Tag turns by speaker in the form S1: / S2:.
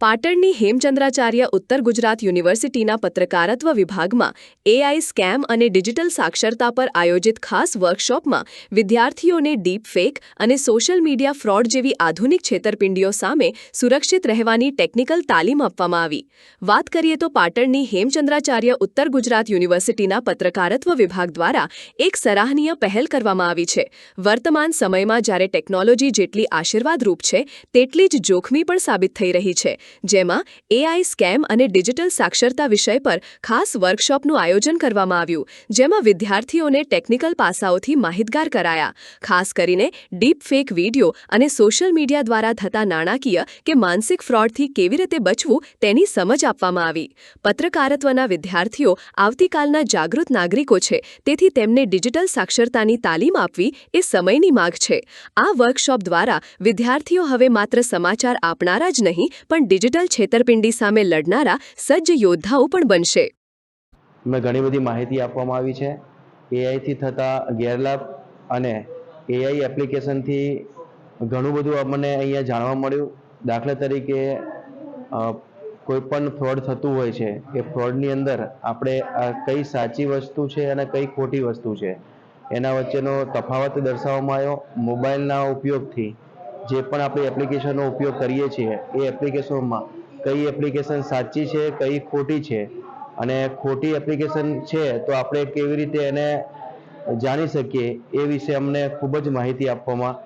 S1: પાટણની હેમચંદ્રાચાર્ય ઉત્તર ગુજરાત યુનિવર્સિટીના પત્રકારત્વ વિભાગમાં એઆઈ સ્કેમ અને ડિજિટલ સાક્ષરતા પર આયોજિત ખાસ વર્કશોપમાં વિદ્યાર્થીઓને ડીપ ફેક અને સોશિયલ મીડિયા ફ્રોડ જેવી આધુનિક છેતરપિંડીઓ સામે સુરક્ષિત રહેવાની ટેકનિકલ તાલીમ આપવામાં આવી। વાત કરીએ તો પાટણની હેમચંદ્રાચાર્ય ઉત્તર ગુજરાત યુનિવર્સિટીના પત્રકારત્વ વિભાગ દ્વારા એક સરાહનીય પહેલ કરવામાં આવી છે। વર્તમાન સમયમાં જ્યારે ટેકનોલોજી જેટલી આશીર્વાદરૂપ છે તેટલી જ જોખમી પણ સાબિત થઈ રહી છે, જેમાં એઆઈ સ્કેમ અને ડિજિટલ સાક્ષરતા વિષય પર ખાસ વર્કશોપનું આયોજન કરવામાં આવ્યું, જેમાં વિદ્યાર્થીઓને ટેકનિકલ પાસાઓથી માહિતગાર કરાયા। ખાસ કરીને ડીપ ફેક વિડીયો અને સોશિયલ મીડિયા દ્વારા થતા નાણાકીય કે માનસિક ફ્રોડથી કેવી રીતે બચવું તેની સમજ આપવામાં આવી। પત્રકારત્વના વિદ્યાર્થીઓ આવતીકાલના જાગૃત નાગરિકો છે, તેથી તેમને ડિજિટલ સાક્ષરતાની તાલીમ આપવી એ સમયની માંગ છે। આ વર્કશોપ દ્વારા વિદ્યાર્થીઓ હવે માત્ર સમાચાર આપનારા જ નહીં પણ ડિજિટલ છેતરપિંડી સામે લડનારા સજ્જ યોદ્ધાઓ પણ બનશે।
S2: મેં ઘણી બધી માહિતી આપવામાં આવી છે। એઆઈથી થતા ગેરલાભ અને એઆઈ એપ્લિકેશનથી ઘણું બધું અમને અહીંયા જાણવા મળ્યું। દાખલા તરીકે કોઈ પણ ફ્રોડ થતું હોય છે એ ફ્રોડની અંદર આપણે કઈ સાચી વસ્તુ છે અને કઈ ખોટી વસ્તુ છે એના વચ્ચેનો તફાવત દર્શાવવામાં આવ્યો। મોબાઈલના ઉપયોગથી જે પણ આપણે એપ્લિકેશનનો ઉપયોગ કરીએ છીએ એ એપ્લિકેશનમાં કઈ એપ્લિકેશન સાચી છે કઈ ખોટી છે અને ખોટી એપ્લિકેશન છે તો આપણે કેવી રીતે એને જાણી શકીએ એ વિશે અમને ખૂબ જ માહિતી આપવામાં